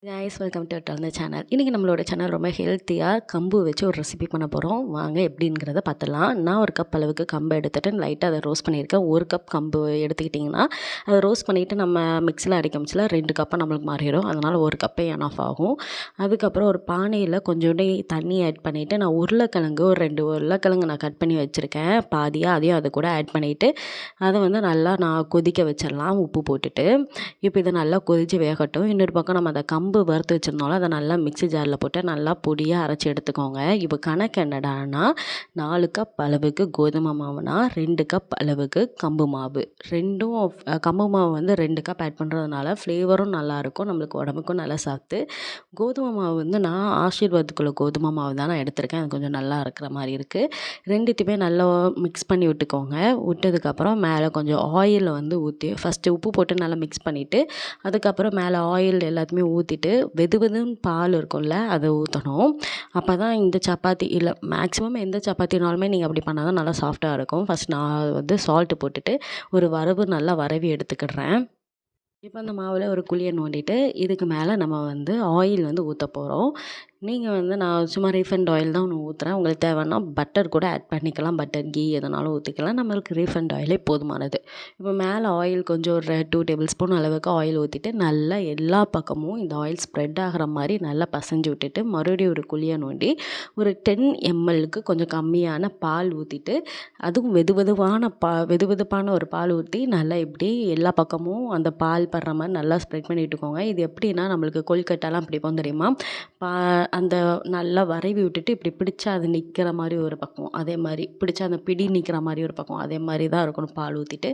Guys welcome to அந்த channel. இன்றைக்கி நம்மளோட சேனல் ரொம்ப ஹெல்த்தியாக கம்பு வச்சு ஒரு ரெசிபி பண்ண போகிறோம். வாங்க எப்படிங்கிறத பார்த்துலாம். நான் ஒரு கப் அளவுக்கு கம்பு எடுத்துகிட்டு லைட்டாக அதை ரோஸ்ட் பண்ணியிருக்கேன். ஒரு கப் கம்பு எடுத்துக்கிட்டிங்கன்னா அதை ரோஸ்ட் பண்ணிவிட்டு நம்ம மிக்ஸியில் அடிக்க மிக்ஸில் 2 கப்பாக நம்மளுக்கு மாறிடும். அதனால் ஒரு கப்பே ஆஃப் ஆகும். அதுக்கப்புறம் ஒரு பானையில் கொஞ்சோண்டு தண்ணி ஆட் பண்ணிவிட்டு நான் உருளைக்கிழங்கு ஒரு 2 உருளைக்கிழங்கு நான் கட் பண்ணி வச்சுருக்கேன் பாதியாக. அதையும் அது கூட ஆட் பண்ணிவிட்டு அதை நல்லா நான் கொதிக்க வச்சிடலாம் உப்பு போட்டுட்டு. இப்போ இதை நல்லா கொதித்து வேகட்டும். இன்னொரு பக்கம் நம்ம அதை கம்பு வறுத்து வச்சுருந்தோம்ல அதை நல்லா மிக்ஸி ஜாரில் போட்டு நல்லா பொடியாக அரைச்சி எடுத்துக்கோங்க. இப்போ கணக்கு என்னடான்னா 4 கப் அளவுக்கு கோதுமை மாவுனா 2 கப் அளவுக்கு கம்பு மாவு. கம்பு மாவு 2 கப் ஆட் பண்ணுறதுனால ஃப்ளேவரும் நல்லாயிருக்கும், நம்மளுக்கு உடம்புக்கும் நல்லா சத்து. கோதுமை மாவு நான் ஆசீர்வாதத்துக்குள்ள கோதுமை மாவு தான் நான் எடுத்திருக்கேன். அது கொஞ்சம் நல்லா இருக்கிற மாதிரி இருக்குது. ரெண்டுத்தையுமே நல்லா மிக்ஸ் பண்ணி விட்டுக்கோங்க. விட்டதுக்கப்புறம் மேலே கொஞ்சம் ஆயில் ஊற்றி ஃபஸ்ட்டு உப்பு போட்டு நல்லா மிக்ஸ் பண்ணிவிட்டு அதுக்கப்புறம் மேலே ஆயில் எல்லாத்தையுமே ஊற்றிட்டு வெதுன்னு பால் இருக்கும்ல அதை ஊற்றணும். அப்போ தான் இந்த சப்பாத்தி இல்லை மேக்ஸிமம் எந்த சப்பாத்தினாலுமே நீங்கள் அப்படி பண்ணால் தான் நல்லா சாஃப்டாக இருக்கும். ஃபஸ்ட் நான் சால்ட்டு போட்டுட்டு ஒரு வரவு நல்லா வரவி எடுத்துக்கிடுறேன். இப்போ அந்த மாவில் ஒரு குழியை நோண்டிட்டு இதுக்கு மேலே நம்ம ஆயில் ஊற்ற போகிறோம். நீங்கள் நான் சும்மா ரீஃபைண்ட் ஆயில் தான் ஒன்று ஊற்றுறேன். உங்களுக்கு தேவைன்னா பட்டர் கூட ஆட் பண்ணிக்கலாம். பட்டர் கீ எதனாலும் ஊற்றிக்கலாம். நம்மளுக்கு ரீஃபைண்ட் ஆயிலே போதுமானது. இப்போ மேலே ஆயில் கொஞ்சம் ஒரு 2 டேபிள் ஸ்பூன் அளவுக்கு ஆயில் ஊற்றிட்டு நல்லா எல்லா பக்கமும் இந்த ஆயில் ஸ்ப்ரெட் ஆகிற மாதிரி நல்லா பசைஞ்சு விட்டுட்டு மறுபடியும் ஒரு குழியை நோண்டி ஒரு 10 mlக்கு கொஞ்சம் கம்மியான பால் ஊற்றிட்டு அதுவும் வெதுவெதுப்பான ஒரு பால் ஊற்றி நல்லா இப்படி எல்லா பக்கமும் அந்த பால் படுற மாதிரி நல்லா ஸ்ப்ரெட் பண்ணி விட்டுக்கோங்க. இது எப்படின்னா நம்மளுக்கு கொல்கட்டாலாம் பிடிப்போம் தெரியுமா? அந்த நல்லா வரவி விட்டுட்டு இப்படி பிடிச்சா அது நிற்கிற மாதிரி ஒரு பக்கம், அதே மாதிரி பிடிச்சா அந்த பிடி நிற்கிற மாதிரி ஒரு பக்கம், அதே மாதிரி தான் இருக்கணும் பால் ஊற்றிட்டு.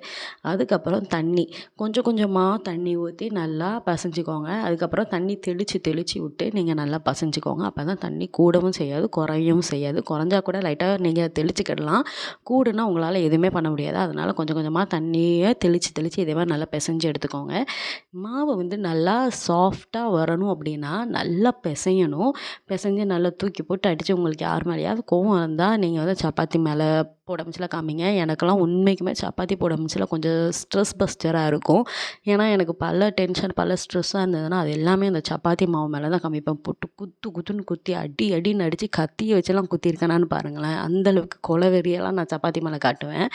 அதுக்கப்புறம் தண்ணி கொஞ்சம் கொஞ்சமாக தண்ணி ஊற்றி நல்லா பசைஞ்சிக்கோங்க. அதுக்கப்புறம் தண்ணி தெளித்து விட்டு நீங்கள் நல்லா பசைஞ்சிக்கோங்க. அப்போ தான் தண்ணி கூடவும் செய்யாது குறையவும் செய்யாது. குறைஞ்சா கூட லைட்டாக நீங்கள் தெளிச்சுக்கிடலாம். கூடுனா உங்களால் எதுவுமே பண்ண முடியாது. அதனால் கொஞ்சம் கொஞ்சமாக தண்ணியை தெளித்து இதே மாதிரி நல்லா பிசைஞ்சு எடுத்துக்கோங்க. மாவு நல்லா சாஃப்டாக வரணும் அப்படின்னா நல்லா பிசையணும். பிசைஞ்சு நல்லா தூக்கி போட்டு அடித்து உங்களுக்கு யார் மேலேயாவது கோவம் இருந்தால் நீங்கள் சப்பாத்தி மேலே போட மிச்சில் காமிங்க. எனக்கெல்லாம் உண்மைக்குமே சப்பாத்தி போட மிச்சில் கொஞ்சம் ஸ்ட்ரெஸ் பஸ்டராக இருக்கும். ஏன்னா எனக்கு பல டென்ஷன் பல ஸ்ட்ரெஸ்ஸாக இருந்ததுன்னா அது எல்லாமே அந்த சப்பாத்தி மாவு மேலே தான் காமிப்பேன். போட்டு குத்துன்னு குத்தி அடின்னு அடித்து கத்தியை வச்செல்லாம் குத்திருக்கேனான்னு பாருங்களேன். அந்தளவுக்கு கொலவெறியெல்லாம் நான் சப்பாத்தி மேலே காட்டுவேன்.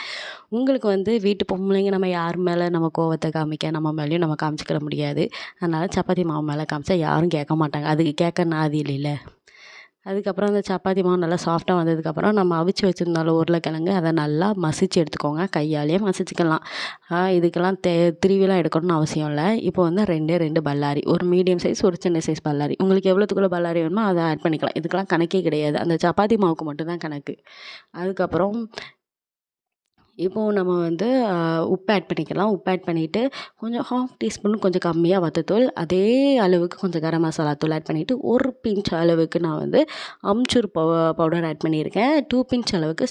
உங்களுக்கு வீட்டு பொம்பளைங்க நம்ம யார் மேலே நம்ம கோவத்தை காமிக்க நம்ம மேலேயும் நம்ம காமிச்சிக்கிட முடியாது. அதனால் சப்பாத்தி மாவு மேலே காமிச்சா யாரும் கேட்க மாட்டாங்க. அதுக்கு கேட்க நாதி இல்லைல்ல. அதுக்கப்புறம் அந்த சப்பாத்தி மாவு நல்லா சாஃப்டாக வந்ததுக்கப்புறம் நம்ம அவிச்சு வச்சுருந்தாலும் உருளைக்கிழங்கு அதை நல்லா மசிச்சு எடுத்துக்கோங்க. கையாலேயே மசிச்சுக்கலாம். இதுக்கெல்லாம் திருவிலாம் எடுக்கணும்னு அவசியம் இல்லை. இப்போ 2 பல்லாரி, ஒரு மீடியம் சைஸ் ஒரு சின்ன சைஸ் பல்லாரி, உங்களுக்கு எவ்வளோத்துக்குள்ள பல்லாரி வேணுமோ அதை ஆட் பண்ணிக்கலாம். இதுக்கெல்லாம் கணக்கே கிடையாது. அந்த சப்பாத்தி மாவுக்கு மட்டும்தான் கணக்கு. அதுக்கப்புறம் இப்போது நம்ம உப்பு ஆட் பண்ணிக்கலாம். உப்பு ஆட் பண்ணிவிட்டு கொஞ்சம் 1/2 டீஸ்பூன் கொஞ்சம் கம்மியாக வத்தத்தூள், அதே அளவுக்கு கொஞ்சம் கரம் மசாலா தூள் ஆட் பண்ணிவிட்டு ஒரு பிஞ்ச் அளவுக்கு நான் அம்ச்சூர் பவுடர் ஆட் பண்ணியிருக்கேன். 2 பிஞ்ச் அளவுக்கு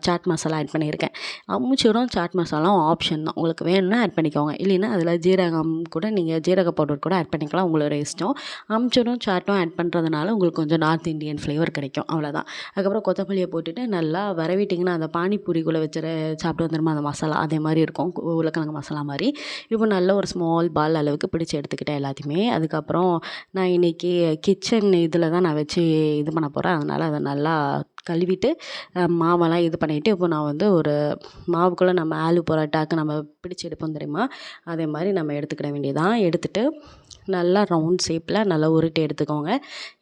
சாட் மசாலா ஆட் பண்ணியிருக்கேன். அம்ச்சூரும் சாட் மசாலாவும் ஆப்ஷன் தான். உங்களுக்கு வேணும்னா ஆட் பண்ணிக்கோங்க. இல்லைன்னா அதில் ஜீரகம் கூட நீங்கள் ஜீரக பவுடர் கூட ஆட் பண்ணிக்கலாம். உங்களோட இஷ்டம். அம்ச்சூரும் சாட்டும் ஆட் பண்ணுறதுனால உங்களுக்கு கொஞ்சம் நார்த் இந்தியன் ஃப்ளேவர் கிடைக்கும். அவ்வளோதான். அதுக்கப்புறம் கொத்தமல்லியை போட்டுட்டு நல்லா வரவிட்டிங்கன்னா அந்த பானிபூரிக்குள்ளே வச்சுற வந்துருமா அந்த மசாலா அதே மாதிரி இருக்கும். உருளைக்கிழங்கு மசாலா மாதிரி. இப்போ நல்ல ஒரு ஸ்மால் பால் அளவுக்கு பிடிச்சி எடுத்துக்கிட்டேன் எல்லாத்தையுமே. அதுக்கப்புறம் நான் இன்றைக்கி கிச்சன் இதில் தான் நான் வச்சு இது பண்ண போகிறேன். அதனால் அதை நல்லா கழுவிட்டு மாவெல்லாம் இது பண்ணிவிட்டு இப்போ நான் ஒரு மாவுக்குள்ளே நம்ம ஆலு பரோட்டாக்கு நம்ம பிடிச்சி எடுப்போம் தெரியுமா? அதே மாதிரி நம்ம எடுத்துக்கிட வேண்டியதான். எடுத்துகிட்டு நல்லா ரவுண்ட் ஷேப்பில் நல்லா உருட்டி எடுத்துக்கோங்க.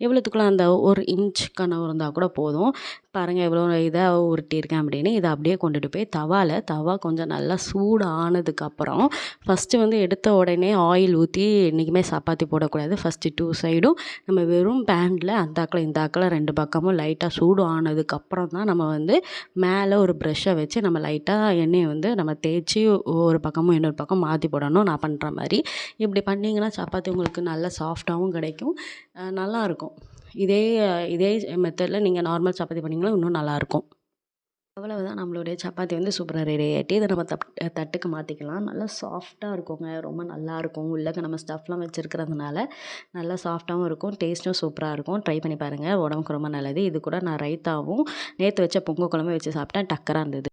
எவ்வளோத்துக்குள்ள அந்த 1 இன்ச் கனவு இருந்தால் கூட போதும். பாருங்கள் எவ்வளோ இதாக உருட்டியிருக்கேன் அப்படின்னு. இதை அப்படியே கொண்டுட்டு போய் தவா கொஞ்சம் நல்லா சூடு ஆனதுக்கப்புறம் ஃபஸ்ட்டு எடுத்த உடனே ஆயில் ஊற்றி என்றைக்குமே சப்பாத்தி போடக்கூடாது. ஃபஸ்ட்டு 2 சைடும் நம்ம வெறும் பேனில் அந்தாக்கில் இந்தாக்கில் 2 பக்கமும் லைட்டாக சூடு ஆனதுக்கப்புறம் தான் நம்ம மேலே ஒரு ப்ரெஷ்ஷை வச்சு நம்ம லைட்டாக எண்ணெயை நம்ம தேய்ச்சி ஒரு பக்கமும் இன்னொரு பக்கம் மாற்றி போடணும். நான் பண்ணுற மாதிரி இப்படி பண்ணிங்கன்னா சப்பாத்தி உங்களுக்கு நல்லா சாஃப்டாகவும் கிடைக்கும், நல்லாயிருக்கும். இதே மெத்தடில் நீங்கள் நார்மல் சப்பாத்தி பண்ணிங்கன்னா இன்னும் நல்லாயிருக்கும். அவ்வளவுதான், நம்மளுடைய சப்பாத்தி சூப்பராக ரெடி ஆகிட்டு இதை நம்ம தட்டுக்கு மாற்றிக்கலாம். நல்லா சாஃப்டாக இருக்குங்க, ரொம்ப நல்லாயிருக்கும். உள்ளக்க நம்ம ஸ்டஃப்லாம் வச்சுருக்கிறதுனால நல்லா சாஃப்டாகவும் இருக்கும், டேஸ்ட்டும் சூப்பராக இருக்கும். ட்ரை பண்ணி பாருங்கள், உடம்புக்கு ரொம்ப நல்லது. இது கூட நான் ரைத்தாவும் நேற்று வச்ச பொங்கல் குழம்பு வச்சு சாப்பிட்டேன், டக்கராக இருந்தது.